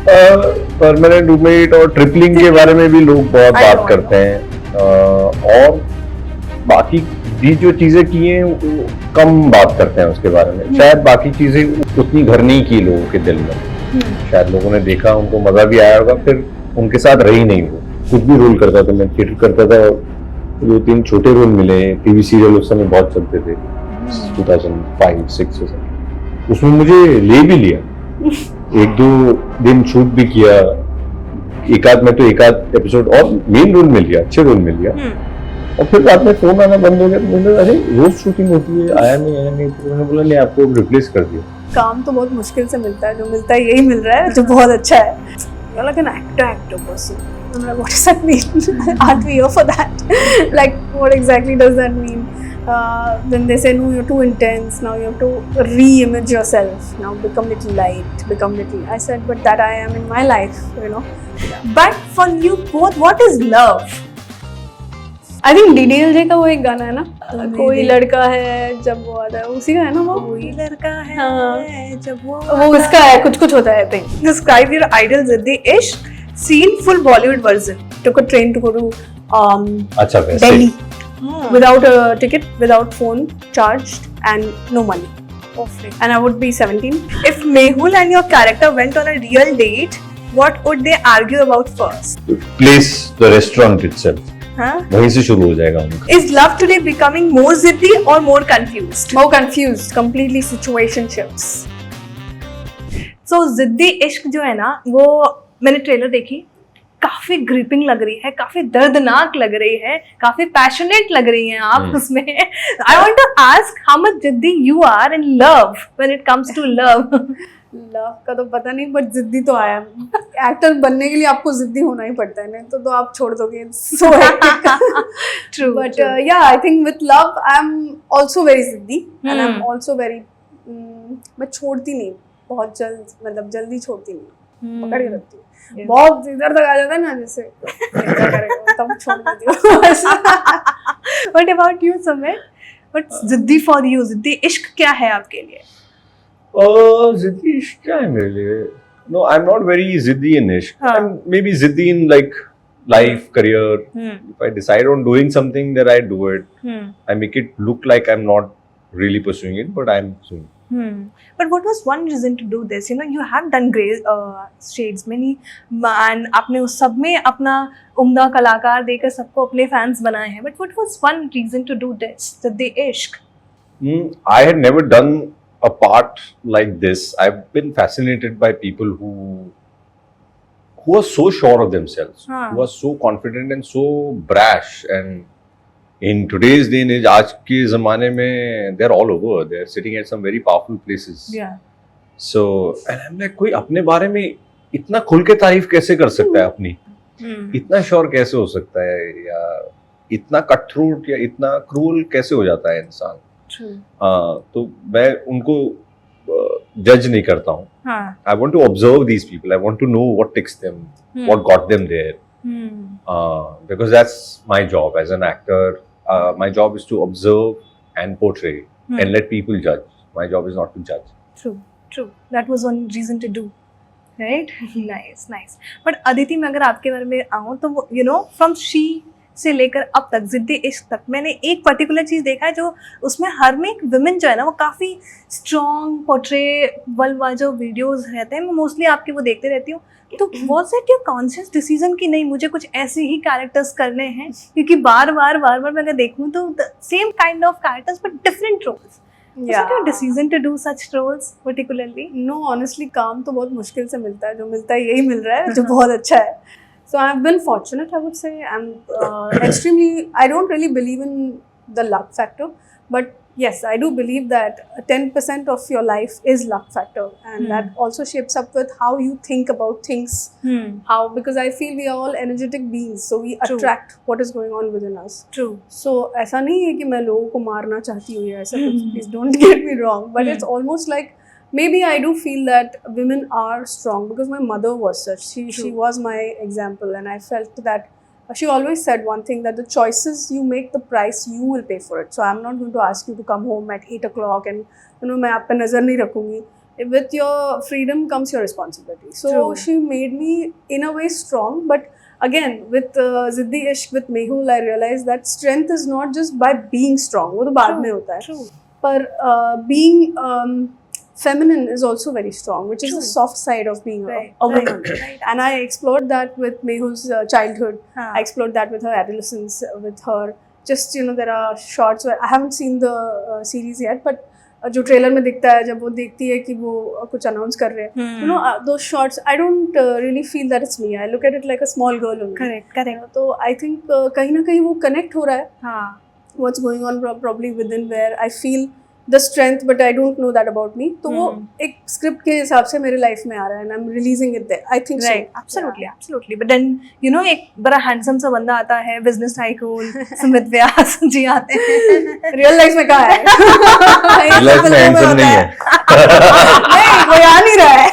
Permanent roommate और tripling के बारे में भी लोग बहुत बात करते हैं, और बाकी भी जो चीजें की हैं वो कम बात करते हैं उसके बारे में। शायद बाकी चीजें उतनी घर नहीं की लोगों के दिल में, शायद लोगों ने देखा, उनको मजा भी आया होगा, फिर उनके साथ रही नहीं वो। कुछ भी रोल करता था, मैं थिएटर करता था, 2-3 छोटे रोल मिले, टीवी सीरियल उस समय बहुत चलते थे, 2005-6 उसमें मुझे ले भी लिया, 1-2 दिन शूट भी किया, एक आध एपिसोड और मेन रोल मिल गया, अच्छे रोल मिल गया। और फिर बाद में फोन आना बंद हो गया, तो मैंने अरे रोज शूटिंग होती है, आया नहीं, तो मैंने बोला नहीं, आपको रिप्लेस कर दिया। काम तो बहुत मुश्किल से मिलता है, जो मिलता है यही मिल रहा है, जो बहुत अच्छा है। You're like an actor person. I'm like, what does that mean? Aren't we here for that? Like, what exactly does that mean? Then they say, no, you're too intense. Now you have to re-image yourself. Now become little light, become little. I said, but that I am in my life, you know. But for you both, what is love? I think DDLJ का वो एक गाना है ना, कोई लड़का है जब वो आता है, उसी का है ना वो, कोई लड़का है हाँ, जब वो उसका है, कुछ होता है। I think. Describe your idol Ziddi Ishq, seen full Bollywood version. Took a train to go to अच्छा Delhi without a ticket, without phone charged, and no money. And I would be 17. If Mehul and your character went on a real date, what would they argue about first? Place the restaurant itself. Huh? वहीं से शुरू हो जाएगा उनका। Is love today becoming more ziddy or more confused? More confused, completely situationships. So जिद्दी इश्क जो है ना, वो मैंने ट्रेलर देखी, काफी ग्रिपिंग लग रही है, काफी दर्दनाक लग रही है, काफी पैशनेट लग रही हैं आप उसमें। I want to ask how much जिद्दी you are in love when it comes to love. Love का तो पता नहीं, बट जिद्दी तो आया। एक्टर बनने के लिए आपको जिद्दी होना ही पड़ता है, नहीं तो आप छोड़ दोगे। सो true, but yeah I think with love I am also very जिद्दी and I am also very, मैं छोड़ती नहीं बहुत जल्द, मतलब जल्दी छोड़ती नहीं, पकड़ के रखती हूँ। बहुत इधर तक आ जाता है ना, जैसे तब छोड़ देती हूँ। What about you Sameer? What's जिद्दी फॉर यू? जिद्दी इश्क क्या है आपके लिए? जिद्दी इश्क क्या है मेरे लिए? No, I'm not very ziddy in ishq. I'm maybe ziddy in like life, career. If I decide on doing something, then I do it. I make it look like I'm not really pursuing it, but I'm pursuing it. But what was one reason to do this? You know, you have done great shades many, and आपने उस सब में अपना उम्दा कलाकार देकर सबको अपने फैंस बनाए हैं. But what was one reason to do this? The ishq. I had never done a part like this. I've been fascinated by people who are so sure of themselves, who are so confident and so brash. And in today's day and age, आज के ज़माने में they're all over. They're sitting at some very powerful places. Yeah. So, and I'm like, कोई अपने बारे में इतना खुल के तारीफ कैसे कर सकता है अपनी? इतना श्योर कैसे हो सकता है, या इतना कटथ्रोट या इतना क्रूअल कैसे हो जाता है इंसान? तो मैं उनको जज नहीं करता हूँ. I want to observe these people. I want to know what ticks them, what got them there. Because that's my job as an actor. My job is to observe and portray and let people judge. My job is not to judge. True. That was one reason to do. Right? Nice. But Aditi, मैं अगर आपके बारे में आऊँ तो वो, you know, from she से लेकर अब तक जिद्दी इश्क तक मैंने एक पर्टिकुलर चीज़ देखा है, जो उसमें हर में एक विमेन जो है ना, वो काफ़ी स्ट्रॉन्ग पोर्ट्रे वाले जो वीडियोस रहते हैं, मैं मोस्टली आपके वो देखते रहती हूँ. तो was it your conscious decision कि नहीं, मुझे कुछ ऐसे ही कैरेक्टर्स करने हैं? क्योंकि बार बार मैं अगर देखूँ तो same kind of characters but different roles. Was it your decision to do such roles particularly? No, honestly, काम तो बहुत मुश्किल से मिलता है, जो मिलता है यही मिल रहा है, जो बहुत अच्छा है. So I've been fortunate, I would say. I'm I don't really believe in the luck factor, but yes, I do believe that 10% of your life is luck factor, and that also shapes up with how you think about things. Because I feel we are all energetic beings, so we attract what is going on within us. True. So ऐसा नहीं है कि मैं लोगों को मारना चाहती हूँ या ऐसा कुछ. Please don't get me wrong, but it's almost like, maybe I do feel that women are strong because my mother was such. She was my example, and I felt that she always said one thing, that the choices you make, the price you will pay for it. So I'm not going to ask you to come home at 8 o'clock and, you know, मैं आप पे नज़र नहीं रखूँगी. with your freedom comes your responsibility. So True. she made me in a way strong, but again with Ziddi Ishq with Mehul I realized that strength is not just by being strong, वो तो बाद True. में होता है, True. पर being feminine is also very strong, which is the True. soft side of being Right, a woman. right. And I explored that with Mehul's childhood. हाँ. I explored that with her adolescence, with her. Just there are shots where I haven't seen the series yet, but जो trailer में दिखता है जब वो देखती है कि वो कुछ अनाउंस कर रहे हैं, those shots I don't really feel that it's me. I look at it like a small girl only. Correct. तो I think कहीं ना कहीं वो connect हो रहा है. हाँ. What's going on probably within where I feel the strength, but I don't know that about me. तो वो एक स्क्रिप्ट के हिसाब से मेरे लाइफ में आ रहा है and I'm releasing it there. I think Right, so. absolutely. But then एक बड़ा हैंडसम सा बंदा आता है, बिजनेस टाइकून, सुमित व्यास जी आते हैं. रियल लाइफ में कहाँ है? लाइफ में हैंडसम नहीं है. नहीं, वो आ नहीं रहा है.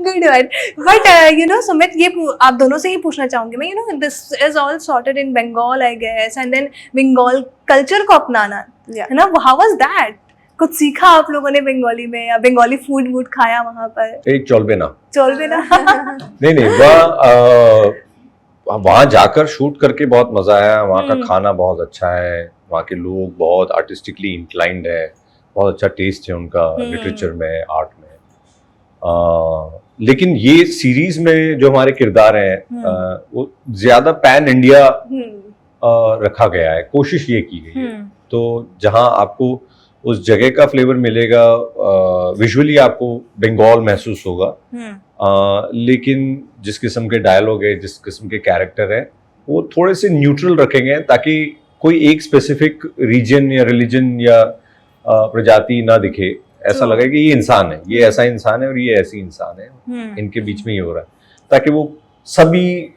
Good one. But सुमित, ये आप दोनों से ही पूछना चाहूंगी मैं. This is all sorted in Bengal, I guess, and then Bengal culture को अपनाना, है ना? How was that? कुछ सीखा आप लोगों ने बंगाली में, या बंगाली फूड खाया वहाँ पर? एक चलबे ना. नहीं वहाँ जाकर शूट करके बहुत मजा आया. वहाँ का खाना बहुत अच्छा है, वहाँ के लोग बहुत आर्टिस्टिकली इंक्लाइंड है, बहुत अच्छा टेस्ट है उनका लिटरेचर में, आर्ट में. लेकिन ये सीरीज में जो हमारे किरदार हैं वो ज्यादा पैन इंडिया रखा गया है. कोशिश ये की गई है. तो जहाँ आपको उस जगह का फ्लेवर मिलेगा, विजुअली आपको बंगाल महसूस होगा, लेकिन जिस किस्म के डायलॉग है, जिस किस्म के कैरेक्टर है, वो थोड़े से न्यूट्रल रखेंगे ताकि कोई एक स्पेसिफिक रीजन या रिलीजन या प्रजाति ना दिखे. ऐसा लगे कि ये इंसान है, ये ऐसा इंसान है और ये ऐसी इंसान है, इनके बीच में ये हो रहा है, ताकि वो सभी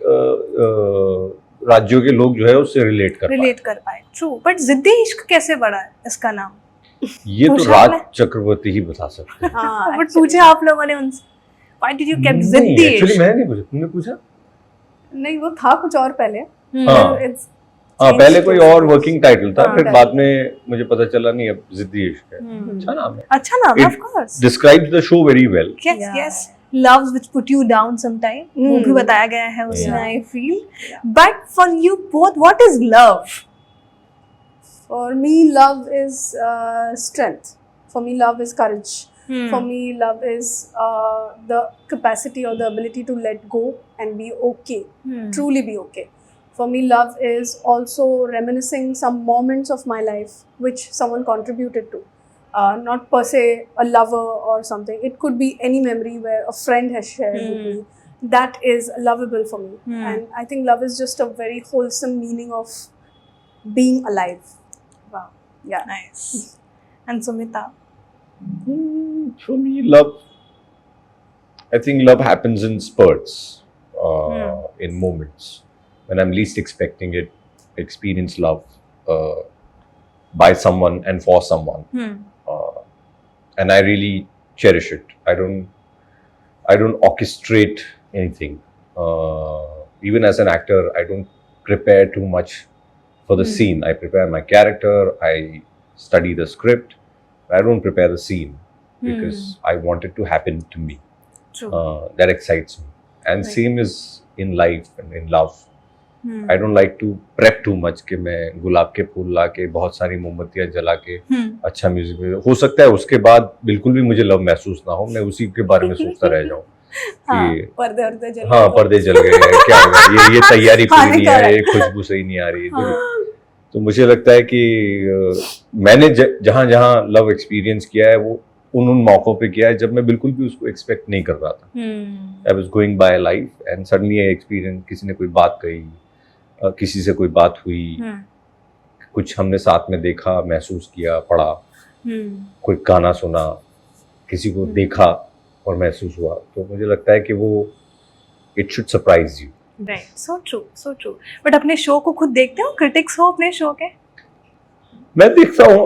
राज्यों के लोग जो है उससे रिलेट कर पाए. ट्रू. बट जिद्दी इश्क कैसे बढ़ा है इसका नाम? ये तो राज चक्रवर्ती ही बता सकते हैं. बट पूछे आप लोगों ने उनसे, व्हाई डिड यू केप जिद्दी इश्क? एक्चुअली मैंने नहीं पूछा, तुमने पूछा? नहीं, वो था कुछ और पहले. पहले कोई और वर्किंग टाइटल था, फिर बाद में मुझे पता चला नहीं, अब जिद्दी इश्क है. अच्छा नाम है, of course. Describes the show very well. Yes. Loves which put you down sometime, वो भी बताया गया है उसमें, I feel. But for you both, what is love? For me, love is strength. For me, love is courage. For me, love is the capacity or the ability to let go and be okay, truly be okay. For me, love is also reminiscing some moments of my life which someone contributed to. Not per se a lover or something. It could be any memory where a friend has shared with me. That is lovable for me. And I think love is just a very wholesome meaning of being alive. Wow. Yeah. Nice. And Sumita? For me, love, I think love happens in spurts, in moments. When I'm least expecting it, experience love by someone and for someone. And I really cherish it. I don't orchestrate anything. Even as an actor, I don't prepare too much for the scene. I prepare my character, I study the script. I don't prepare the scene because I want it to happen to me. True. That excites me. And same is in life and in love. I don't like to prep too much कि मैं गुलाब के फूल ला के बहुत सारी मोमबत्तियां जला के अच्छा म्यूजिक. हो सकता है उसके बाद बिल्कुल भी मुझे लव महसूस ना हो, मैं उसी के बारे में सोचता रह जाऊं कि पर्दे जल गए, क्या होगा, ये तैयारी पूरी नहीं आ रही, खुशबू सही नहीं आ रही. तो मुझे लगता है कि मैंने जहाँ जहाँ लव एक्सपीरियंस किया है वो उन मौकों पे किया है जब मैं बिल्कुल भी उसको एक्सपेक्ट नहीं कर रहा था. I was going by life and suddenly I experience, किसी ने कोई बात कही, किसी से कोई बात हुई, कुछ हमने साथ में देखा, महसूस किया, पढ़ा, कोई गाना सुना, किसी को देखा और महसूस हुआ, तो मुझे लगता है कि वो it should surprise you. Right. So true. But अपने शो को खुद देखते हो? क्रिटिक्स हो अपने शो के? मैं देखता हूँ.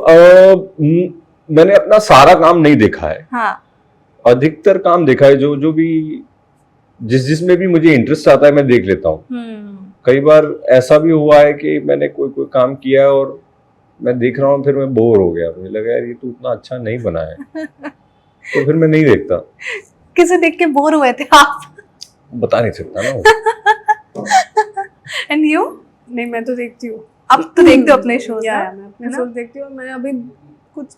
मैंने अपना सारा काम नहीं देखा है. अधिकतर काम देखा है, जो भी जिसमें भी मुझे इंटरेस्ट आता है मैं देख लेता हूँ. कई बार ऐसा भी हुआ है कि मैंने कोई काम किया और मैं देख रहा हूँ, फिर मैं बोर हो गया, मुझे लगा यार ये तो उतना अच्छा नहीं बना है. तो फिर मैं नहीं देखता, किसे देख के बोर हुए थे आप? बता नहीं सकता ना वो। And you? नहीं, मैं तो देखती हूँ। अब तो देखते हो अपने शोज? या मैं अपने शोज देखती हूँ। मैंने अभी कुछ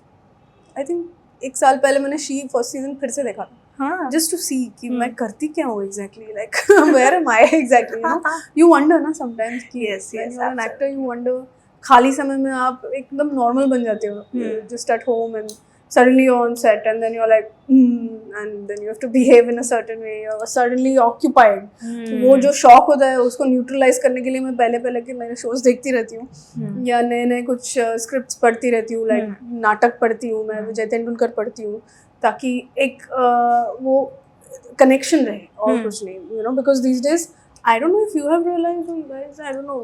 आई थिंक 1 साल पहले मैंने शी फर्स्ट सीजन फिर से देखा था, हाँ जस्ट टू सी कि मैं करती क्या हूँ exactly, like where am I exactly, you know you wonder ना समटाइम्स कि Yes, when yes, you are an actor you wonder. खाली समय में आप एकदम नॉर्मल बन जाते हो, just at home and suddenly you're on set and then you're like and then you have to behave in a certain way, you're suddenly occupied. तो वो जो शॉक होता है उसको न्यूट्रलाइज करने के लिए मैं पहले के मेरे शोज देखती रहती हूँ या नए नए कुछ स्क्रिप्ट्स पढ़ती रहती हूँ, लाइक नाटक पढ़ती हूँ मैं, विजय तेंदुलकर पढ़ती हूँ, ताकि एक वो कनेक्शन रहे और कुछ नहीं, you know, because these days I don't know if you have realized, you guys, I don't know,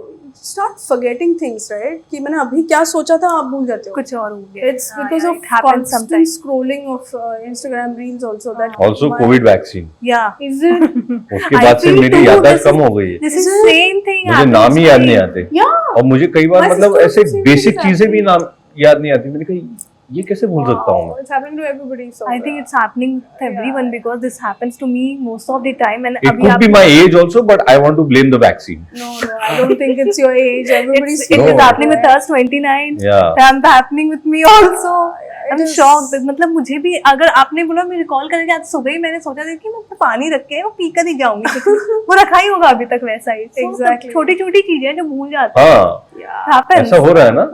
start forgetting things, right? कि मैंने अभी क्या सोचा था आप भूल जाते हो, कुछ और हो गया। it's because of it happens constant sometimes. scrolling of Instagram reels also that Also my- Covid vaccine, Yeah. is it उसके I बाद से feel मेरी too, याददाश्त this कम is- हो गई है। This is Is it? same thing मुझे happens नाम ही to याद me. नहीं आते, yeah और मुझे कई बार My मतलब sister ऐसे also same basic thing is चीजें भी happening. नाम याद नहीं आती। मैंने कहा ये कैसे भूल सकता हूँ मैं? It's happening to everybody, so I think it's happening to everyone because this happens to me most of the time. And It अभी could आप be my age also, but I want to blame the vaccine. no I don't think it's your age, everybody's it No. is happening with us 29. Yeah. And happening with me also. It I'm is- shocked. मतलब मुझे भी अगर आपने बोला मैं recall करेंगे आज सुबह ही मैंने सोचा था कि मैं पानी रख के वो पी कर ही जाऊंगी वो रखा ही होगा अभी तक वैसा ही। Exactly. छोटी छोटी चीजें जो भूल जाते हैं। हाँ, yeah Happens. ऐसा हो रहा है ना?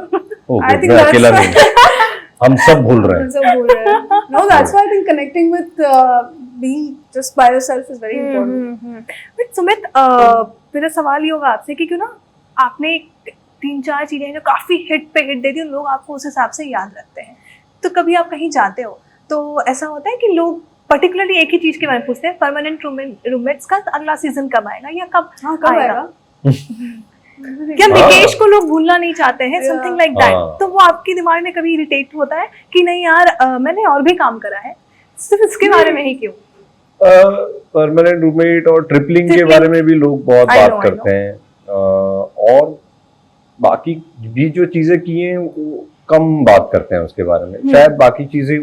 ओह, I think मैं that's- अकेला नहीं, हम सब भूल रहे हैं। सब भूल रहे हैं। No, that's why I think connecting with being just by yourself is very important. But Sumit मेरा सवाल ये होगा आपसे कि क्यों ना आपने 3-4 चीजें जो काफी हिट पे हिट दे दी, लोग आपको उस हिसाब से याद रखते हैं। तो कभी आप कहीं जाते हो तो ऐसा होता है कि लोग पर्टिकुलरली एक ही चीज के बारे में पूछते हैं, परमानेंट रूममेट्स का अगला सीजन कब आएगा या कब हाँ, कब आएगा? क्या हाँ। निकेश को लोग भूलना नहीं चाहते हैं, Yeah. Something like that. हाँ। तो वो आपके दिमाग में कभी इरिटेट होता है कि नहीं यार मैंने और भी काम करा है, सिर्फ इसके बारे में ही क्यों? परमानेंट रूममेट और ट्रिपलिंग के Tripling? बारे में भी लोग बहुत I बात know, I करते हैं, और बाकी भी जो चीजें की हैं वो कम बात करते हैं उसके बारे में। शायद बाकी चीजें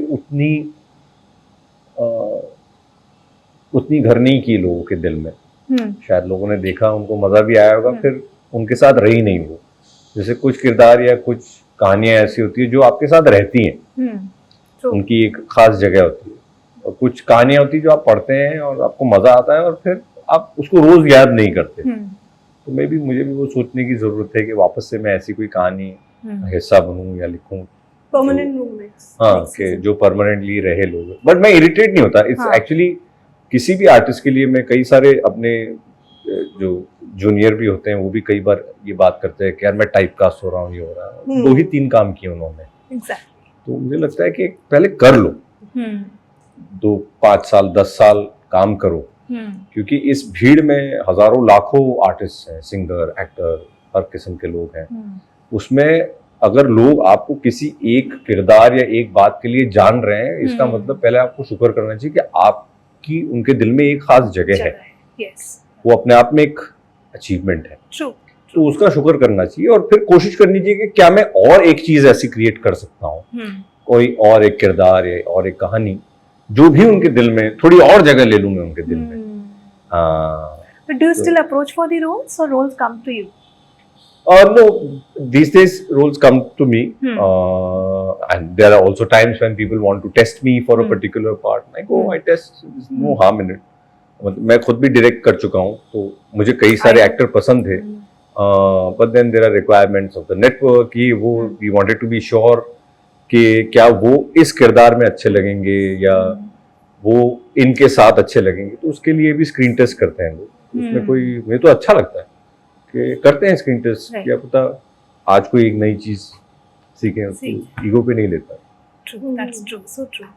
उतनी घर नहीं की लोगों के दिल में, शायद लोगों ने देखा, उनको मजा भी आया होगा, फिर उनके साथ रही नहीं वो। जैसे कुछ किरदार या कुछ कहानियां ऐसी होती है जो आपके साथ रहती हैं, True. उनकी एक खास जगह होती है, और कुछ कहानियां होती है जो आप पढ़ते हैं और आपको मजा आता है और फिर आप उसको रोज याद नहीं करते। तो मे भी मुझे भी वो सोचने की जरूरत है कि वापस से मैं ऐसी कोई कहानी हिस्सा बनूं या लिखूं, Permanent roommates. हाँ, Next कि season. जो परमानेंटली रहे लोग। बट मैं इरिटेट नहीं होता, इट्स हाँ. एक्चुअली किसी भी आर्टिस्ट के लिए। मैं कई सारे अपने जो जूनियर भी होते हैं वो भी कई बार ये बात करते हैं कि यार मैं टाइप कास्ट हो रहा हूँ, ये हो रहा है। 2 ही 3 काम किए उन्होंने, Exactly. तो मुझे लगता है कि पहले कर लो, 2-5 साल 10 साल काम करो, क्योंकि इस भीड़ में हजारों लाखों आर्टिस्ट हैं, सिंगर, एक्टर, हर किस्म के लोग हैं। उसमें अगर लोग आपको किसी एक किरदार या एक बात के लिए जान रहे हैं, इसका मतलब पहले आपको शुक्र करना चाहिए कि आपकी उनके दिल में एक खास जगह है। Yes. वो अपने आप में एक अचीवमेंट है, True. तो उसका शुक्र करना चाहिए और फिर कोशिश करनी चाहिए कि क्या मैं और एक चीज ऐसी क्रिएट कर सकता हूँ, कोई और एक किरदार या और एक कहानी जो भी उनके दिल में थोड़ी और जगह ले लूं मैं उनके दिल में। हाँ। But do you still approach for the roles or roles come to you? No, these days roles come to me, and there are also times when people want to test me for a particular part. I go, I test, there's no harm in it. मैं खुद भी direct कर चुका हूँ, तो मुझे कई सारे एक्टर पसंद थे, but then there are requirements of the network कि वो we wanted to be sure कि क्या वो इस किरदार में अच्छे लगेंगे या वो इनके साथ अच्छे लगेंगे, तो उसके लिए भी स्क्रीन टेस्ट करते हैं लोग। उसमें कोई, मुझे तो अच्छा लगता है कि करते हैं स्क्रीन टेस्ट, क्या पता आज कोई एक नई चीज सीखें, तो ईगो पे नहीं लेता। True, that's true, so true.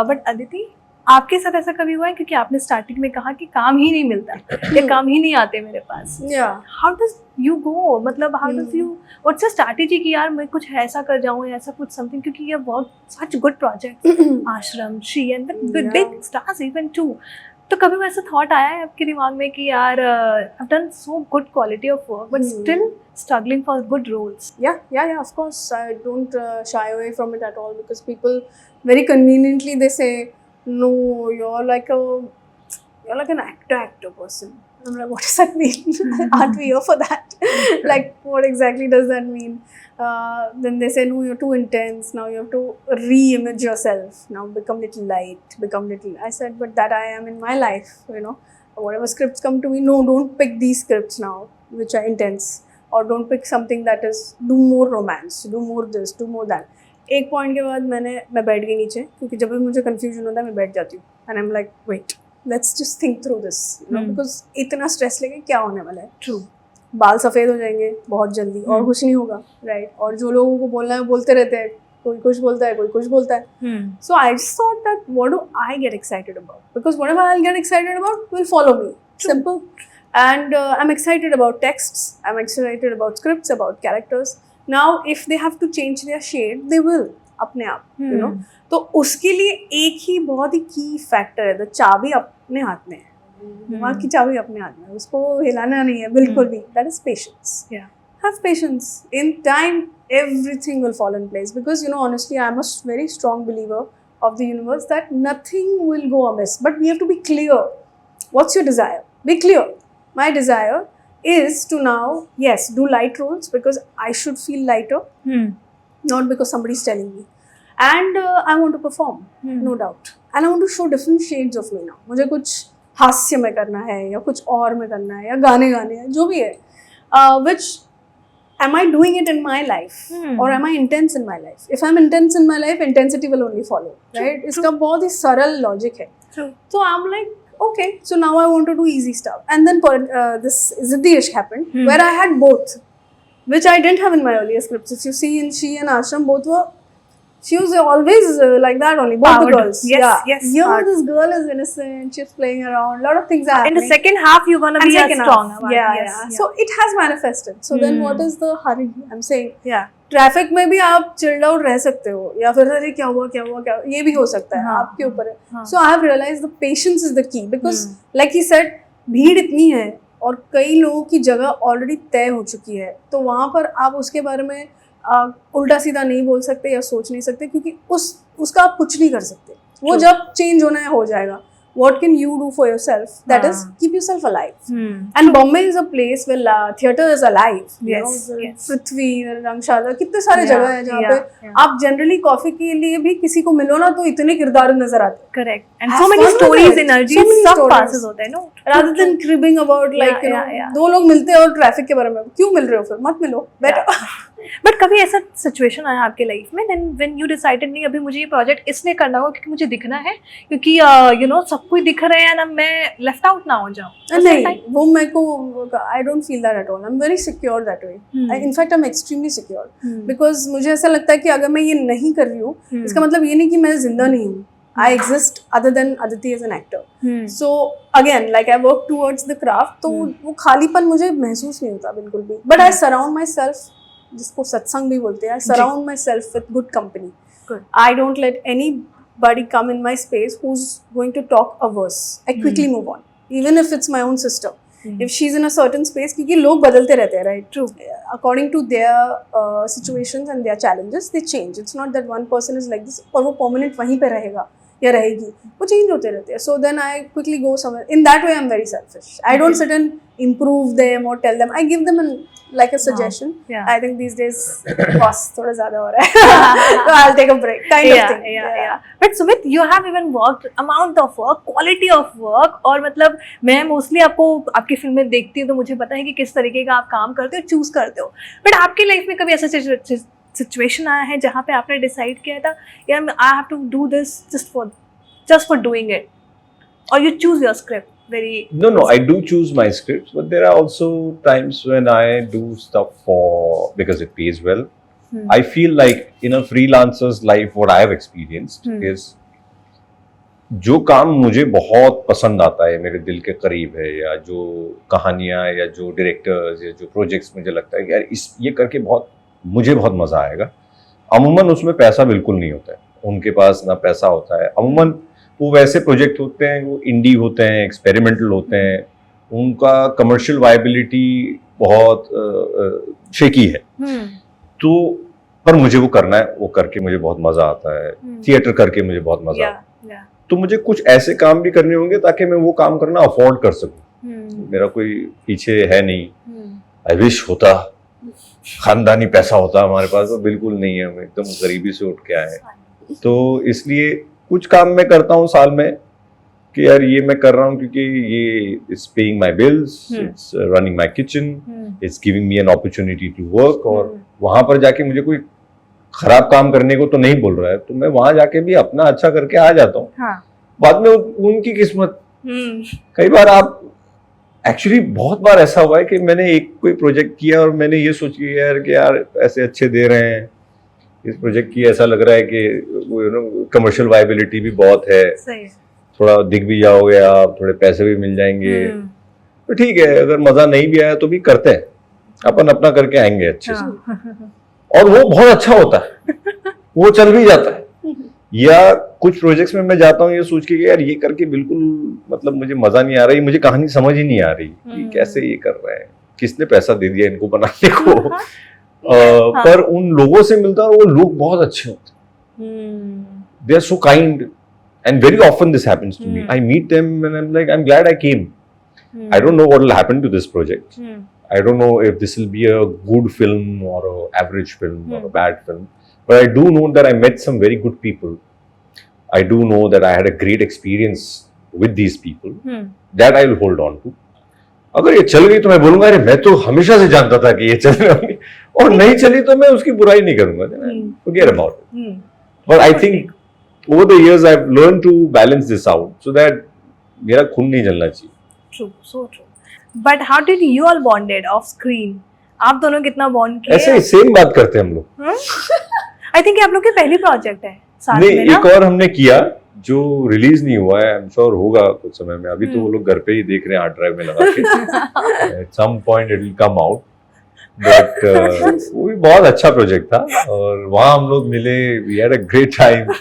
But Aditi, आपके साथ ऐसा कभी हुआ है, क्योंकि आपने स्टार्टिंग में कहा कि काम ही नहीं मिलता या काम ही नहीं आते मेरे पास? Yeah. How does you go, मतलब how does you, what's your strategy कि यार मैं कुछ ऐसा कर जाऊँ या ऐसा कुछ something, क्योंकि ये बहुत such good project, आश्रम, She and with big stars even too. तो कभी वो ऐसा थॉट आया है आपके दिमाग में कि यार I've done so good quality of work but still struggling for good roles? Yeah, of course. I don't shy away from it at all, because people very conveniently they say, no, you're like an actor person. I'm like, what does that mean? Aren't we here for that? Like, what exactly does that mean? Then they say, no, you're too intense. Now you have to re-image yourself. Now become little light, become little. I said, but that I am in my life, you know. Whatever scripts come to me, no, don't pick these scripts now, which are intense. Or don't pick something that is, do more romance, do more this, do more that. एक point के बाद मैं बैठ गई नीचे, क्योंकि जब भी मुझे कंफ्यूजन होता है मैं बैठ जाती हूँ. And I am like, wait, let's just think through this, you know, because इतना स्ट्रेस लेके क्या होने वाला है. ट्रू. बाल सफ़ेद हो जाएंगे बहुत जल्दी और कुछ नहीं होगा, राइट. और जो लोगों को बोलना है बोलते रहते हैं, कोई कुछ बोलता है, कोई कुछ बोलता है. So I just thought that what do I get excited about? Because whatever I'll get excited about will follow me. Simple. And I'm excited about texts. I'm excited about scripts, about characters. Now, if they have to change their shade, they will. अपने आप, you know. तो उसके लिए एक ही बहुत ही की factor है, the चाबी अपने हाथ में है. दिमाग की चाबी अपने हाथ में है, उसको हिलाना नहीं है बिल्कुल भी. That is patience. Yeah. Have patience. In time, everything will fall in place. Because, you know, honestly, I'm a very strong believer of the universe that nothing will go amiss. But we have to be clear. What's your desire? Be clear. My desire is to now, yes, do light roles because I should feel lighter. Not because somebody's telling me. And I want to perform, no doubt. And I want to show different shades of me now. मुझे कुछ हास्य में करना है या कुछ और में करना है या गाने हैं, जो भी है. Which, am I doing it in my life? Or am I intense in my life? If I'm intense in my life, intensity will only follow, right? इसका बहुत ही सरल logic है. So I'm like, okay, so now I want to do easy stuff. And then this Ziddi Ishq happened, where I had both, which I didn't have in my earlier scripts. If you see in She and Ashram, both were, she was always like that only, both Powered. the girls. Yes, yeah. yes. Here this girl is innocent, she's playing around, a lot of things are In happening. the second half, you're gonna And be a second strong. half, yeah. So it has manifested. So then what is the hurry? I'm saying, Yeah. Traffic में भी आप chilled out रह सकते हो, या फिर अरे क्या हुआ, ये भी हो सकता है. आपके ऊपर है. So I have realized the patience is the key, because like he said, भीड़ इतनी है और कई लोगों की जगह ऑलरेडी तय हो चुकी है, तो वहाँ पर आप उसके बारे में उल्टा सीधा नहीं बोल सकते या सोच नहीं सकते, क्योंकि उसका आप कुछ नहीं कर सकते. वो जब चेंज होना है हो जाएगा. What can you do for yourself? That is, keep yourself alive. And Bombay is a place where theatre is alive. Yes, you know, yes. पृथ्वी, रंगशाला, कितने सारे जगह है जहाँ पे आप जनरली कॉफी के लिए भी किसी को मिलो ना तो इतने किरदार नजर आते हैं. Correct. And Have so many fun with stories, it. energy, So many सब stories. passes होते हैं, no? Rather than cribbing about like you know, दो लोग मिलते हैं और ट्रैफिक के बारे में क्यों मिल रहे हो, फिर मत मिलो, बेटर. बट कभी ऐसा सिचुएशन आया आपके लाइफ में व्हेन यू डिसाइडेड नहीं अभी मुझे ये प्रोजेक्ट इसलिए करना होगा क्योंकि मुझे दिखना है, क्योंकि यू नो सब कुछ दिख रहे हैं ना, मैं लेफ्ट आउट ना हो जाऊं? नहीं, वो मेरे को, I don't feel that at all. I am very secure that way. In fact I am extremely secure, because मुझे ऐसा लगता है कि अगर मैं ये नहीं कर रही हूँ, इसका मतलब ये नहीं कि मैं जिंदा नहीं हूँ. I exist other than Aditi as an actor. So again, like I work towards the craft, तो वो खालीपन मुझे महसूस नहीं होता बिल्कुल भी. But I surround myself, जिसको सत्संग भी बोलते हैं, I surround myself with good company. Good. I don't let anybody come in my space who's going to talk a verse. I quickly move on, even if it's my own sister. If she's in a certain space, क्योंकि लोग बदलते रहते हैं, right? True. According to their situations and their challenges, they change. It's not that one person is like this और वो permanent वहीं पे रहेगा या रहेगी, वो चेंज होते रहते हैं. So then I quickly go somewhere. In that way, I'm very selfish. I don't sit and improve them or tell them. I give them like a suggestion. Yeah. I think these days, boss, थोड़ा ज़्यादा हो रहा है. So I'll take a break, kind of thing. Yeah. But Sumit, you have even worked amount of work, quality of work, और मतलब मैं mostly आपको आपकी फिल्में देखती हूँ तो मुझे पता है कि किस तरीके का आप काम करते हो, चूज करते हो. बट आपकी लाइफ में कभी ऐसा सिचुएशन आया है जहाँ पे आपने डिसाइड किया था यार I have to do this just for doing it, or you choose your script very? No, I do choose my scripts, but there are also times when I do stuff because it pays well. I feel like in a freelancer's life, what I have experienced is जो काम मुझे बहुत पसंद आता है, मेरे दिल के करीब है, या जो कहानियाँ या जो डायरेक्टर्स या जो प्रोजेक्ट्स मुझे लगता है कि यार ये करके मुझे बहुत मज़ा आएगा, अमूमन उसमें पैसा बिल्कुल नहीं होता है, उनके पास ना पैसा होता है. अमूमन वो वैसे प्रोजेक्ट होते हैं, वो इंडी होते हैं, एक्सपेरिमेंटल होते हैं, उनका कमर्शियल वायबिलिटी बहुत शेकी है. तो पर मुझे वो करना है, वो करके मुझे बहुत मज़ा आता है. थिएटर करके मुझे बहुत मज़ा आता है. तो मुझे कुछ ऐसे काम भी करने होंगे ताकि मैं वो काम करना अफोर्ड कर सकूं। मेरा कोई पीछे है नहीं। आई विश होता, खानदानी पैसा होता हमारे पास, तो बिल्कुल नहीं है, हम एकदम गरीबी से उठ के आए। तो इसलिए कुछ काम मैं करता हूँ साल में कि यार ये मैं कर रहा हूँ क्योंकि ये it's paying my bills, it's running my kitchen, it's giving me an opportunity to work. और वहां पर जाके मुझे कोई खराब काम करने को तो नहीं बोल रहा है, तो मैं वहां जाके भी अपना अच्छा करके आ जाता हूँ। हाँ. बाद में उनकी किस्मत। कई बार आप एक्चुअली बहुत बार ऐसा हुआ है कि मैंने एक कोई प्रोजेक्ट किया और मैंने ये सोच लिया यार कि यार पैसे अच्छे दे रहे हैं इस प्रोजेक्ट की, ऐसा लग रहा है कि कमर्शियल वायबिलिटी भी बहुत है, सही. थोड़ा दिख भी जाओगे आप, थोड़े पैसे भी मिल जाएंगे, तो ठीक है। अगर मजा नहीं भी आया तो भी करते हैं, अपन अपना करके आएंगे अच्छे से। और वो बहुत अच्छा होता है, वो चल भी जाता है। या कुछ प्रोजेक्ट्स में मैं जाता हूँ ये सोच के कि यार ये करके बिल्कुल मतलब मुझे मजा नहीं आ रही, मुझे कहानी समझ ही नहीं आ रही कि कैसे ये कर रहे हैं, किसने पैसा दे दिया इनको बनाने को। पर उन लोगों से मिलता है और वो लोग बहुत अच्छे होते हैं, they are so kind and very often this happens to me. I meet them and I'm like, I'm glad I came. I don't know what will happen to this project. I don't know if this will be a good film or a average film or a bad film, but I do know that I met some very good people. I do know that I had a great experience with these people that I will hold on to. अगर ये चल गई तो मैं बोलूंगा अरे मैं तो हमेशा से जानता था कि ये चल रही, और नहीं चली तो मैं उसकी बुराई नहीं करूंगा, forget about it. But I think over the years I've learned to balance this out so that मेरा खून नहीं जलना चाहिए. True, so true. But how did you all bonded off screen? आप दोनों कितना बॉन्ड किए? ऐसे सेम बात करते हैं हम लोग. I think आप लोग की पहली प्रोजेक्ट है साथ नहीं, में ना? एक और हमने किया जो रिलीज नहीं हुआ है, आई एम श्योर होगा कुछ समय में. अभी तो वो लोग घर पे ही देख रहे हैं हार्ड ड्राइव में लगा के. At some point it will come out. But वो भी बहुत अच्छा प्रोजेक्ट था और वहाँ हम लोग मिले. We had a great time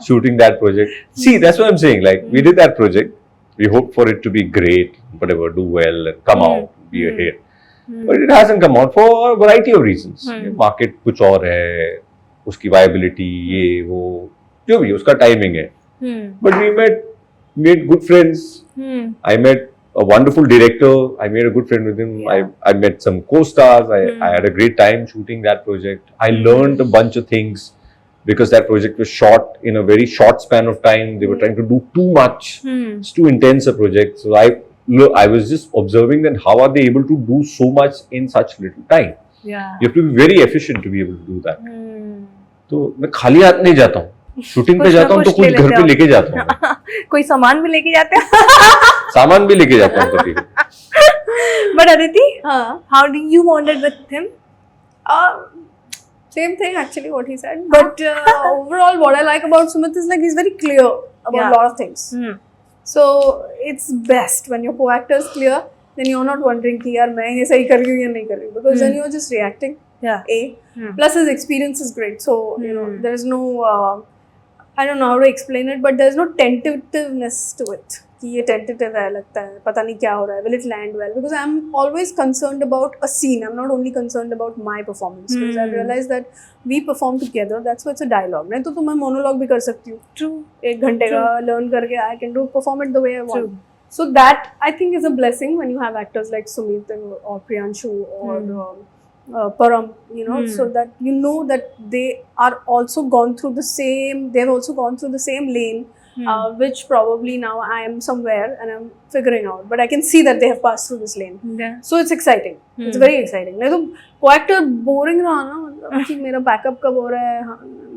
shooting that project. See that's what I am saying, like we did that project, we hope for it to be great, whatever, do well and come out, be a hit. But it hasn't come out for variety of reasons. Market कुछ और है, उसकी viability, ये वो जो भी उसका timing है. But we made good friends. I met a wonderful director. I made a good friend with him. I met some co-stars. I had a great time shooting that project. I learned a bunch of things because that project was shot in a very short span of time. They were trying to do too much. It's too intense a project. So I was just observing that how are they able to do so much in such little time. Yeah. You have to be very efficient to be able to do that. तो मैं खाली हाथ नहीं जाता हूँ. Shooting पे जाता हूँ तो कुछ घर पे लेके जाता हूँ. कोई सामान भी लेके जाते हैं? सामान भी लेके जाता हूँ कभी. But Aditi, how do you bonded with him? Same thing actually what he said. But overall, what I like about Sumit is like he's very clear about a lot of things. So it's best when your co-actor is clear, then you're not wondering कि यार मैं ये सही कर रही हूँ या नहीं कर रही हूँ, because then you're just reacting. Plus his experience is great, so you know there's no I don't know how to explain it, but there's no tentativeness to it. कि ये tentative है, लगता है पता नहीं क्या हो रहा है, will it land well? Because I'm always concerned about a scene. I'm not only concerned about my performance, because I've realized that we perform together. That's why it's a dialogue. नहीं तो मैं monologue भी कर सकती हूँ. True. 1 घंटे का learn करके I can perform it the way I want. True. So that I think is a blessing when you have actors like Sumit or Priyanshu or Param, you know, so that you know that they are also gone through the same. They've also gone through the same lane, which probably now I am somewhere and I'm figuring out. But I can see that they have passed through this lane. So it's exciting. It's very exciting. नहीं तो co-actor boring रहा ना, मतलब कि मेरा backup कब हो रहा है,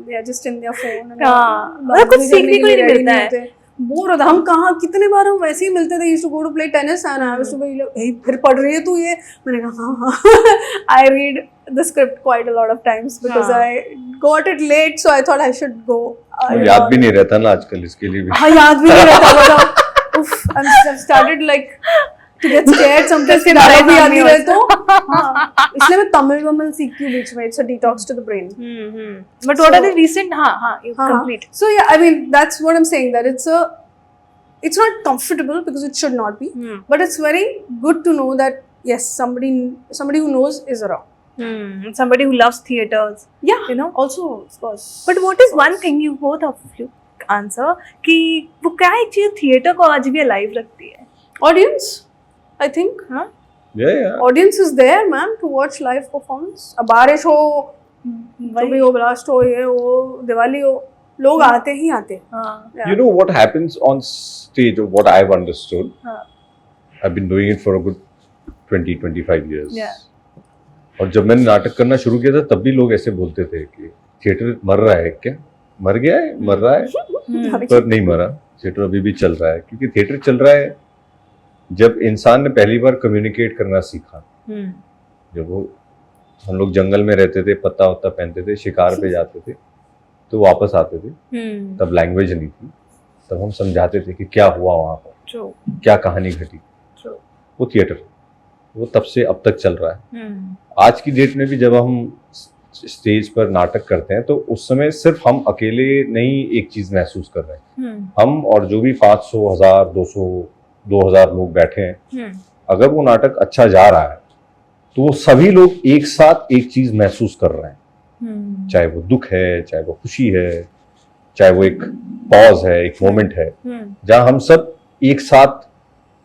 they are just in their phone. मतलब कुछ सीखने को ही नहीं मिलता है. बोर होता. हम कहाँ कितने बार हम वैसे ही मिलते थे. used to go to play tennis and I was to be like, hey, फिर पढ़ रही है तू ये? मैंने कहा हाँ. I read the script quite a lot of times because I got it late, so I thought I should go. याद भी नहीं रहता ना आजकल इसके लिए भी. हाँ, याद भी नहीं रहता. बताओ. Uff, I've started like to get scared sometimes. कि डायलॉग भी याद नहीं रहे तो. हाँ, इसलिए मैं तमिल सीखती हूँ बीच में. It's a detox to the brain. But what are the recent? हाँ, complete. So yeah, I mean that's what I'm saying, that it's not comfortable because it should not be, but it's very good to know that yes, somebody who knows is around. Somebody who loves theaters. Yeah, you know. Also, of course. But what is one thing you both of you answer कि वो क्या एक चीज theatre को आज भी alive रखती है? Audience, I think. हाँ Yeah. Audience is there, man, to watch live performance. अब बारिश हो, कभी हो, ब्लास्ट हो, ये हो, दिवाली हो, लोग आते ही आते हैं. हाँ Yeah. You know what happens on stage, or what I've understood? हाँ I've been doing it for a good 20-25 years. Yeah. और जब मैंने नाटक करना शुरू किया था तब भी लोग ऐसे बोलते थे कि थिएटर मर रहा है क्या? मर गया है? मर रहा है? पर नहीं मरा, थिएटर अभी भी चल रहा है, क्योंकि थिएटर चल रहा है जब इंसान ने पहली बार कम्युनिकेट करना सीखा. जब वो हम लोग जंगल में रहते थे, पत्ता वत्ता पहनते थे, शिकार पे जाते थे, तो वापस आते थे, तब लैंग्वेज नहीं थी, तब हम समझाते थे कि क्या हुआ वहाँ पर, क्या कहानी घटी. वो थिएटर वो तब से अब तक चल रहा है. आज की डेट में भी जब हम स्टेज पर नाटक करते हैं तो उस समय सिर्फ हम अकेले नहीं एक चीज महसूस कर रहे हैं. हम और जो भी 500, 1000, 200, 2000 लोग बैठे हैं, अगर वो नाटक अच्छा जा रहा है तो वो सभी लोग एक साथ एक चीज महसूस कर रहे हैं. चाहे वो दुख है, चाहे वो खुशी है, चाहे वो एक पॉज है, एक मोमेंट है, जहां हम सब एक साथ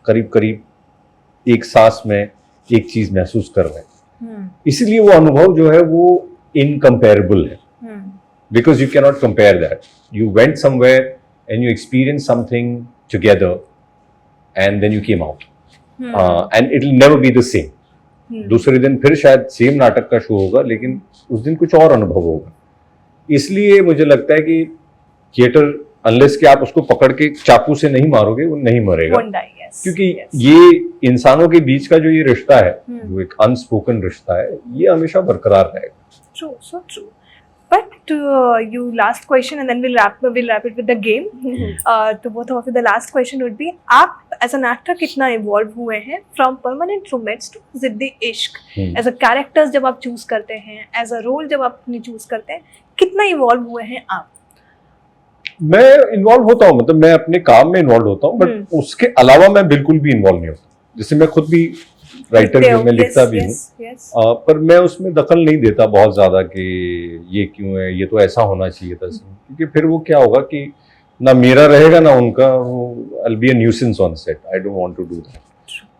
करीब करीब एक सांस में एक चीज महसूस कर रहे हैं. इसलिए वो अनुभव जो है वो इनकम्पेरेबल है, because you can not compare that. You went somewhere and you experience something together and then you came out, and it will never be the same. दूसरे दिन फिर शायद सेम नाटक का शो होगा, लेकिन उस दिन कुछ और अनुभव होगा. इसलिए मुझे लगता है कि थिएटर अनलेस कि आप उसको पकड़ के चाकू से नहीं मारोगे, वो नहीं मरेगा. क्योंकि ये इंसानों के बीच का जो ये रिश्ता है, जो एक अनस्पोकन रिश्ता है, ये हमेशा बरकरार रहेगा. True, so true. But you last question and then we'll wrap it with the game. तो both of you, the last question would be, आप as an actor कितना evolve हुए हैं from permanent roommates to जिद्दी इश्क? As a characters जब आप choose करते हैं, as a role जब आप अपनी choose करते हैं, कितना evolve हुए हैं आप? मैं इन्वॉल्व होता हूँ, मतलब मैं अपने काम में इन्वॉल्व होता हूँ, बट उसके अलावा मैं बिल्कुल भी इन्वॉल्व नहीं होता. जैसे मैं खुद भी राइटर हूँ, मैं लिखता भी हूँ, पर मैं उसमें दखल नहीं देता बहुत ज्यादा कि ये क्यों है, ये तो ऐसा होना चाहिए था, क्योंकि फिर वो क्या होगा कि ना मेरा रहेगा ना उनका. I'll be a nuisance on set. I don't want to do that.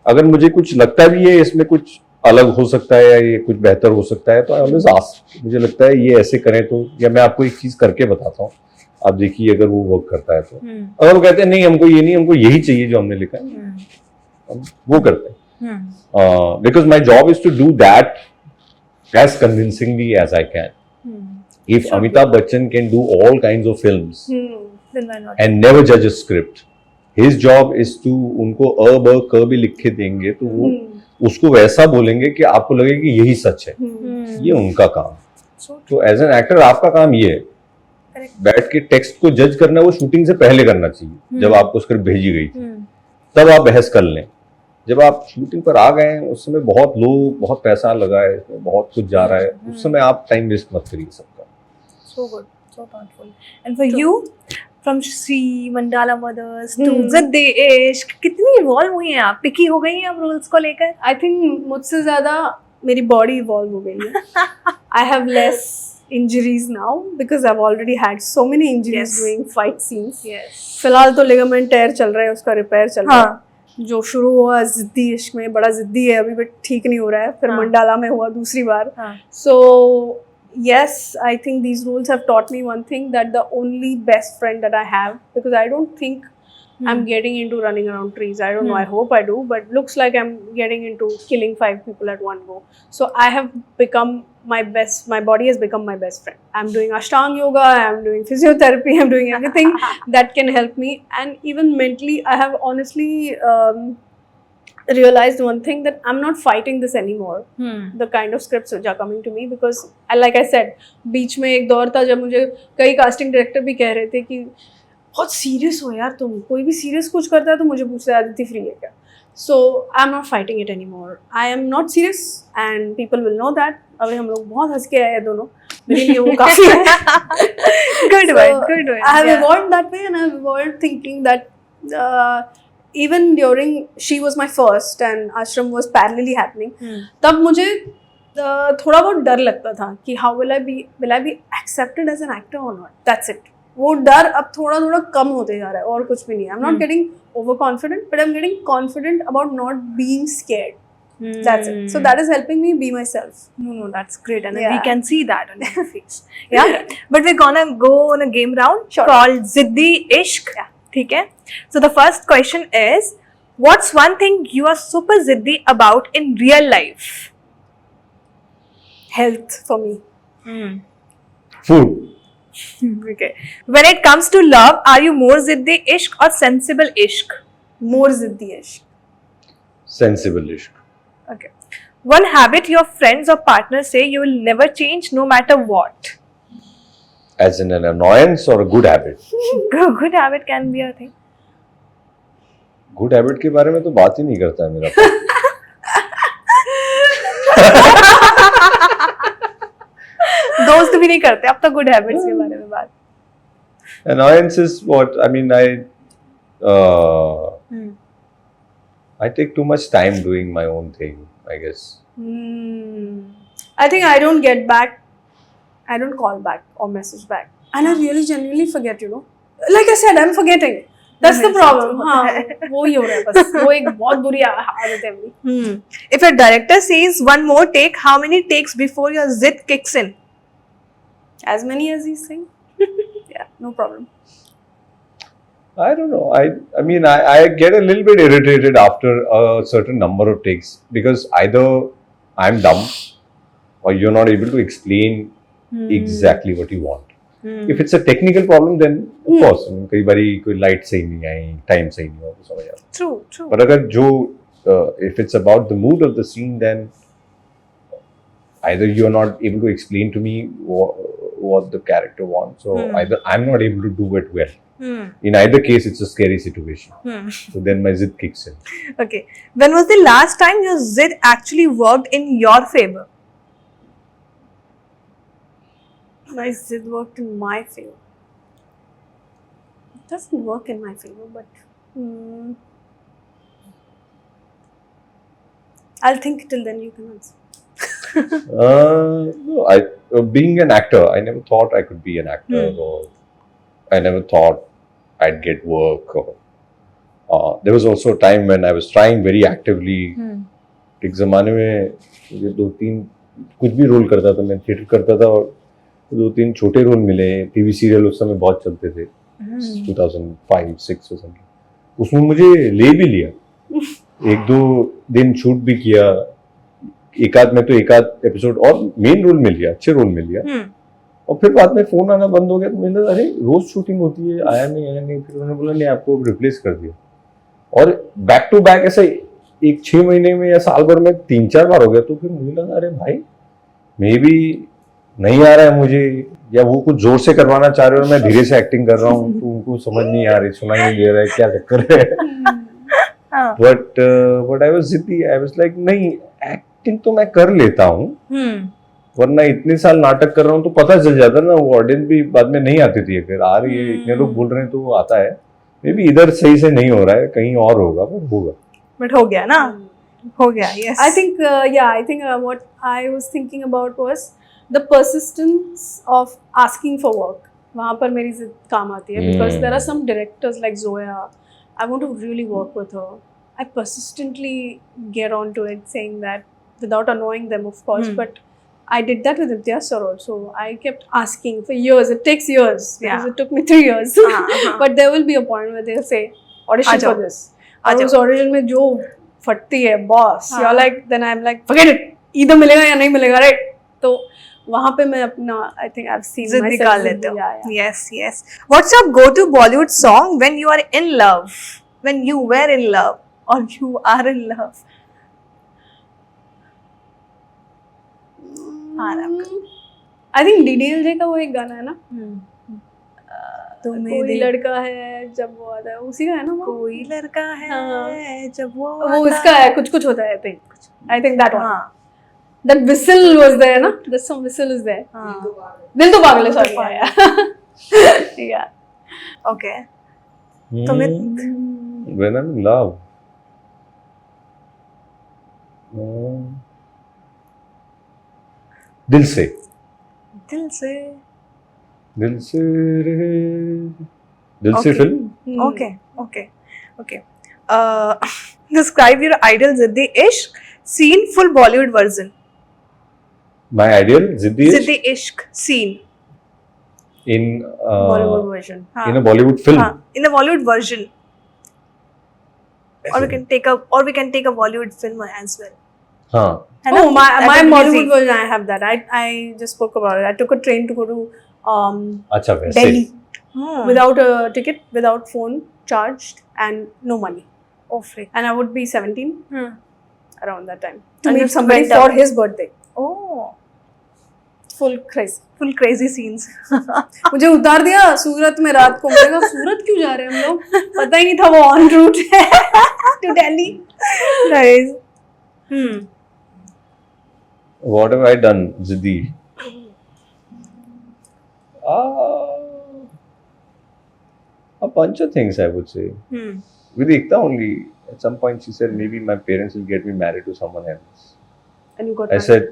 अगर मुझे कुछ लगता भी है इसमें कुछ अलग हो सकता है या ये कुछ बेहतर हो सकता है, तो आई ऑलवेज आस्क. मुझे लगता है ये ऐसे करें तो, या मैं आपको एक चीज करके बताता हूँ, आप देखिए अगर वो वर्क करता है तो. अगर वो कहते हैं नहीं हमको ये नहीं, हमको यही चाहिए जो हमने लिखा है, हम वो करते हैं. Because my job is to do that as convincingly as I can. If Amitabh Bachchan can do all kinds of films and never judge a script, his job is to उनको अ ब क भी लिख के देंगे तो वो उसको वैसा बोलेंगे कि आपको लगे कि यही सच है. ये उनका काम. तो एज एन एक्टर आपका काम ये है, बैठ के टेक्स्ट को जज करना. वो शूटिंग से पहले करना चाहिए, जब आपको स्क्रिप्ट भेजी गई थी तब आप बहस कर लें. जब आप शूटिंग पर आ गए उस समय बहुत लोग, बहुत पैसा लगा है, बहुत कुछ जा रहा है, उस समय आप टाइम वेस्ट मत करिए सबका. So good, so thoughtful. And for you, from Shri, Mandala Mothers to जिद्दी इश्क, कितनी इवॉल्व हुई हैं आप? पिकी हो गई हैं आप रोल्स को लेकर? I think मुझसे ज्यादा मेरी बॉडी इवॉल्व हो गई है. I have less injuries now because I've already had so many injuries doing fight scenes. फिलहाल तो लिगामेंट टेयर चल रहा है, उसका रिपेयर चल रहा है. जो शुरू हुआ जिद्दी इश्क में, बड़ा जिद्दी है अभी, बट ठीक नहीं हो रहा है. फिर मंडाला में हुआ दूसरी बार. So yes, I think these roles have taught me one thing, that the only best friend that I have, because I don't think I'm getting into running around trees. I don't know, I hope I do, but looks like I'm getting into killing 5 people at one go. So I have become my body has become my best friend. I'm doing Ashtanga yoga, I'm doing physiotherapy, I'm doing everything that can help me. And even mentally, I have honestly realized one thing, that I'm not fighting this anymore. The kind of scripts which are coming to me, because like I said, बीच में एक दौर था जब मुझे कई casting director भी कह रहे थे कि बहुत सीरियस हो यार तुम, कोई भी सीरियस कुछ करता है तो मुझे पूछते आदिति फ्री है क्या. So I'm not fighting it anymore. I am not serious and people will know that. अभी हम लोग बहुत हंस के आए हैं दोनों, मेरे लिए वो काफी है. Good one. I have evolved that way, and I have evolved thinking that even during she was my first and Ashram was parallelly happening, तब मुझे थोड़ा बहुत डर लगता था कि how will I be accepted as an actor or not. That's it. वो डर अब थोड़ा थोड़ा कम होते जा रहा है और कुछ भी नहीं है. I'm not getting overconfident, but I'm getting confident about not being scared. That's it. So that is helping me be myself. No, that's great, and we Yeah. can see that on your face. Yeah, but we're gonna go on a game round Sure. called Ziddi Ishq. Yeah. ठीक है? So the first question is, what's one thing you are super ziddy about in real life? Health for me. Food. Okay. When it comes to love, are you more ziddi ishq or sensible ishq? More ziddi ishq. Sensible ishq. Okay. One habit your friends or partners say you will never change no matter what. As in an annoyance or a good habit? Good habit can be a thing. Good habit के बारे में तो बात ही नहीं करता है मेरा friend. दोस्त भी नहीं करते अब तो गुड हैबिट्स के बारे में बात. Annoyance is what I mean. I take too much time doing my own thing, I guess. I think I don't get back. I don't call back or message back. And I really genuinely forget, you know. Like I said, I'm forgetting. That's the problem. हाँ, वो ही हो रहा है बस. वो एक बहुत बुरी आदत है मेरी. If a director says one more take, how many takes before your zit kicks in? As many as he's saying. Yeah, no problem. I don't know. I mean, I get a little bit irritated after a certain number of takes because either I'm dumb or you're not able to explain exactly what you want. If it's a technical problem, then of course, कई बारी कोई light सही नहीं आई, time सही नहीं हुआ, तो समझ आता. True. But अगर जो if it's about the mood of the scene, then either you're not able to explain to me what the character wants, or either I'm not able to do it well. In either case, it's a scary situation. So then my zid kicks in. Okay. When was the last time your zid actually worked in your favor? My zid worked in my favor. It doesn't work in my favor, but I'll think till then. You can answer. No, being an actor, I never thought I could be an actor, or I never thought I'd get work. Or there was also a time when I was trying very actively. एक ज़माने में मुझे 2-3 कुछ भी role करता था, मैं theatre करता था और 2-3 छोटे रोल मिले. टीवी सीरियल उस समय बहुत चलते थे, 2005-6 or something. उसमें मुझे ले भी लिया, 1-2 दिन शूट भी किया, एक आध एपिसोड और मेन रोल मिल गया, अच्छे रोल मिल गया. और फिर बाद में फोन आना बंद हो गया, तो मैंने कहा अरे रोज शूटिंग होती है, आया नहीं. फिर उन्होंने बोला नहीं, आपको रिप्लेस कर दिया. और बैक टू बैक ऐसा एक 6 महीने में या साल भर में 3-4 बार हो गया. तो फिर मुझे लगा अरे भाई मे बी नहीं आ रहा है मुझे, या वो कुछ जोर से करवाना चाह रहे हो और मैं धीरे से एक्टिंग कर रहा हूँ, तो उनको समझ नहीं आ रही, सुनाई नहीं दे रहा है, क्या चक्कर है. बट आई वाज जिद्दी. आई वाज लाइक नहीं, एक्टिंग तो मैं कर लेता हूँ, वरना इतने साल नाटक कर रहा हूँ तो पता चल जाता ना. वो ऑडियंस भी बाद में नहीं आती थी, अगर आ रही है, इतने लोग बोल रहे हैं तो वो आता है. मे बी इधर सही से नहीं हो रहा है, कहीं और होगा, पर होगा. बट हो गया ना, हो गया. Yes. I think what I was thinking about was the persistence of asking for work. वहाँ पर मेरी जिद काम आती है, because there are some directors like Zoya. I want to really work with her. I persistently get onto it, saying that without annoying them, of course, but I did that with Imtiaz sir also. I kept asking for years. It takes years because it took me 3 years. But there will be a point where they'll say, audition for this. और उस audition में जो फटती है boss, you're like, then I'm like, forget it. Either मिलेगा या नहीं मिलेगा, right? तो वहाँ पे मैं अपना, I think I've seen जिद myself. निकाल लेते हो. Yeah. Yes. What's your go-to Bollywood song when you are in love? When you were in love or you are in love? I think DDLJ का वो एक गाना है ना, कोई लड़का है जब वो आता है, उसी का है ना वो. कोई लड़का है जब वो इसका है, कुछ होता है. I think that one. That whistle was there ना, that some whistle is there. दिल तो पागल है, sorry. Yeah. Okay. तुम्हें When I'm in love, दिल से. दिल से रहे, दिल से Okay. Film. Okay, okay, okay. Describe your ideal Ziddi Ishq scene full Bollywood version. My ideal Ziddi is Ziddi Ishq scene. in Bollywood version. हाँ, in a Bollywood film. हाँ, in a Bollywood version. Or we can take a Bollywood film as well. हाँ. है ना? Oh, my That would be Bollywood easy. version, I have that. I just spoke about it. I took a train to go to अच्छा वैसे. Delhi Hmm. without a ticket, without phone charged, and no money. Oh, freak. And I would be 17 Hmm. around that time to And meet just somebody went for up. his birthday. Oh, Full crazy. full crazy scenes. मुझे उतार दिया सूरत में रात को. मैंने कहा सूरत क्यों जा रहे हैं हम लोग? पता ही नहीं था वो ऑन रूट है to Delhi. Nice. Hmm. What have I done, Ziddi? A bunch of things, I would say. Hmm. With Ekta only, at some point she said, maybe my parents will get me married to someone else. And you got I married. said,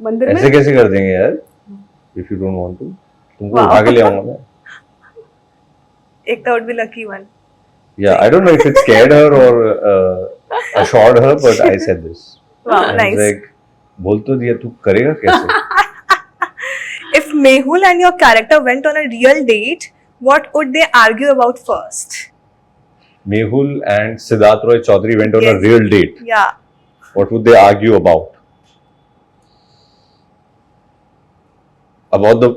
मंदिर ऐसे में? कैसे कर देंगे यार? If you don't want to. तुमको Wow. उठा के ले आऊंगा मैं. Ekta would be lucky one. Yeah, I don't know if it scared her or assured her, but I said this. Wow, I was nice. like, बोल तो दिया, तू करेगा कैसे? If Mehul and your character went on a real date, what would they argue about first? Mehul and Siddharth Roy Chaudhary went on a Yes. real date. Yeah. What would they argue about? About the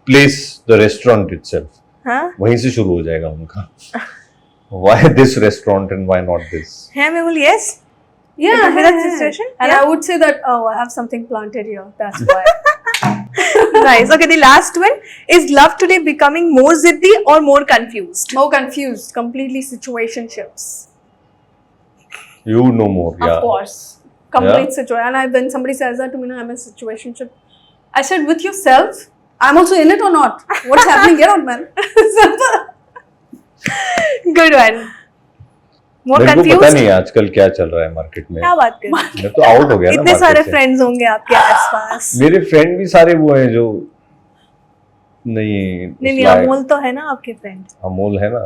place, the restaurant itself. Huh? वहीं से शुरू हो जाएगा उनका. Why this restaurant and why not this? Hey, Mehul, yes? Yeah, With that situation? And Yeah. I would say that, oh, I have something planted here. That's why. Nice. Okay, the last one. Is love today becoming more ziddi or more confused? More confused. Completely situationships. You know more. Yeah. Of course. Complete situation. And when somebody says that to me, I'm in a situationship. I said, with yourself, I'm also in it or not? What's happening? Get out, man. Simple. Good one. More मेरे को पता confused? नहीं आजकल क्या चल रहा है market में. क्या बात कर रहे हैं? मैं तो आउट हो गया ना इतने सारे मार्केट से. फ्रेंड्स होंगे आपके आसपास. मेरे फ्रेंड भी सारे वो हैं जो नहीं. नहीं नहीं, like- अमोल तो है ना आपके फ्रेंड. अमोल है ना.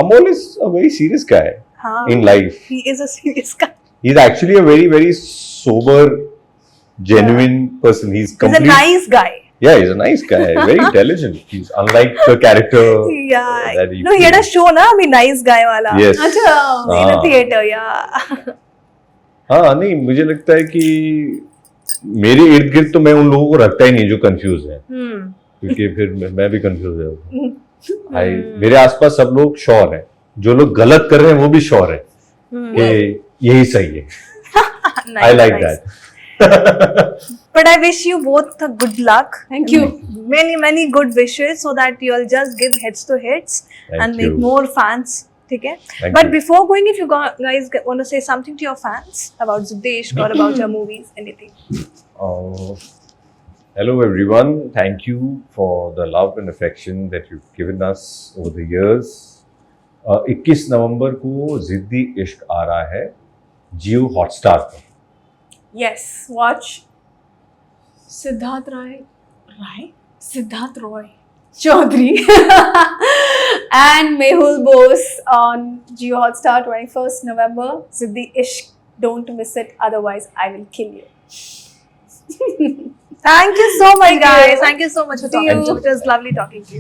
Amol is a very serious guy हाँ. in life. He is a serious guy. He's actually a very, very sober, genuine person. He's He's a complete. nice guy. Yeah, he's a nice guy. Very intelligent. He's unlike the character. Yeah. that you No, he had a play. show ना अभी nice guy वाला. Yes. अच्छा. In a हाँ. theater, yeah. हाँ नहीं मुझे लगता है कि मेरे इर्द गिर्द तो मैं उन लोगों को रखता ही नहीं जो कंफ्यूज है. Hmm. क्योंकि फिर मैं भी कंफ्यूज है. मेरे आसपास सब लोग श्योर हैं. जो लोग गलत कर रहे हैं वो भी श्योर है Hmm. कि यही सही है. Nice, I like nice. that. But I wish you both good luck. Thank you. Many good wishes so that you'll just give hits to hits Thank and you. make more fans. ठीक है? Thank But you. before going, if you guys want to say something to your fans about Ziddesh or about your movies, anything. Hello everyone. Thank you for the love and affection that you've given us over the years. 21 नवंबर को जिद्दी इश्क आ रहा है जियो Hotstar पर. Yes. Watch Siddharth Roy Chaudhary and Mehul Bose on Jio Hotstar 21st November. Ziddi Ishq. Don't miss it. Otherwise, I will kill you. Thank you so much, Thank you. guys. Thank you so much for See talking. you. It was lovely talking to you.